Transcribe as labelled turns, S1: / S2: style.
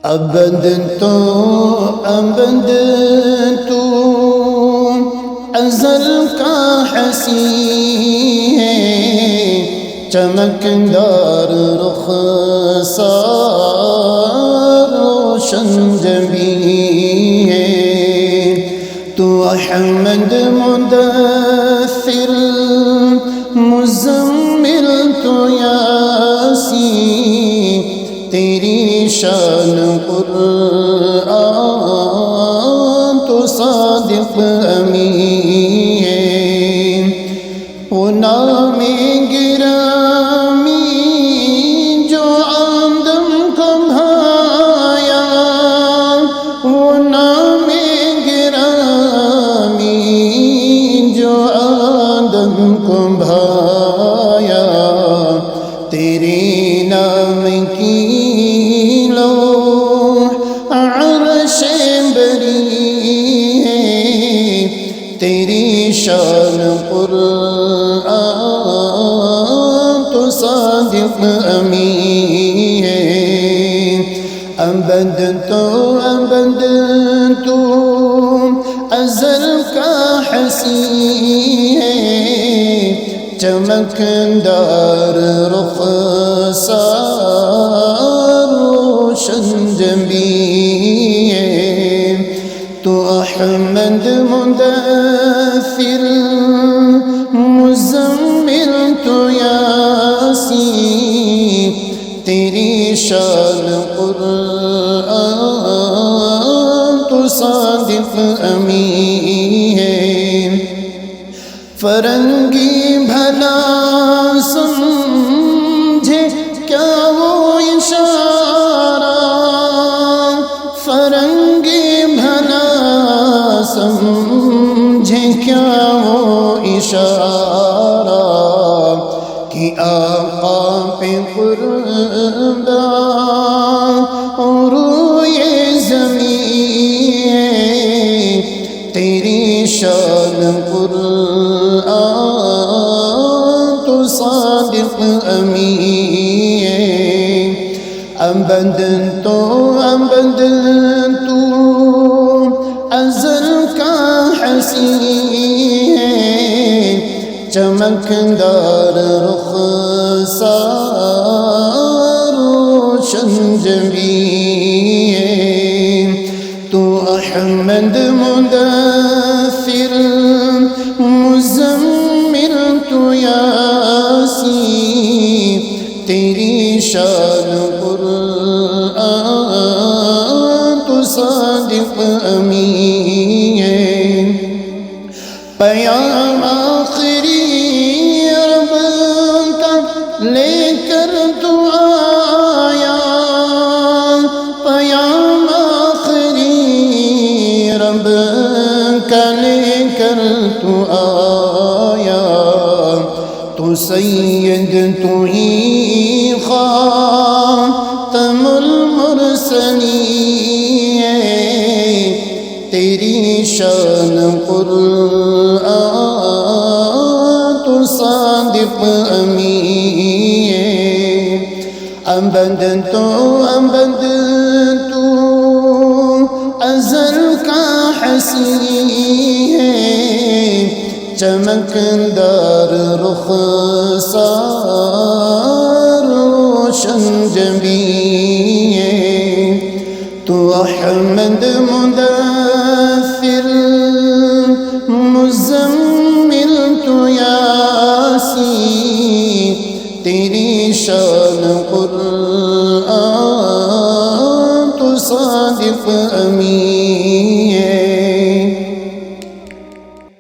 S1: ابد تو ازل کا حسین ہے، چمکدار رخسار روشن جبین ہے، تو احمد مدثر مزمل تو یاسین، تیری شان قرآن تو صادق امین ہے، وہ نام گرامی جو آدم کو بھایا، وہ نام گرامی جو آدم کو بھایا، تیرے نام کی تیری شان قرآن تو صادق امین ہے، ابد تو ازل کا حسین ہے، چمکدار رخسار روشن جبین ہے، تو احمد مدثر مزمل تو یاسین، تیری شان قرآن تو صادق امین ہے، فرنگی بھلا سمجھے کیا وہ اشارہ، فرنگی بھلا سمجھے کیا وہ اشارہ، کہ آقا پہ قربان روئے زمین، تیری شان قرآن تو صادق امین ہے، ابد تو ازل کا حسین ہے، چمکدار رخسار روشن جبین ہے، تو احمد مدثر مزمل تو یاسین، تیری شان قرآن تو صادق امین ہے، پیام آخری رب کا لے کر تو آیا، پیام آخری رب کا لے کر تو آیا، تو سید تو ہی خاتم المرسلین ہے، تیری شان قرآن تو صادق امین ہے، ابد تو ازل کا حسین ہے، چمکدار رخسار روشن جبین ہے، تو احمد مدثر مزمل تو یاسین، تیری شان قرآن تو صادق امین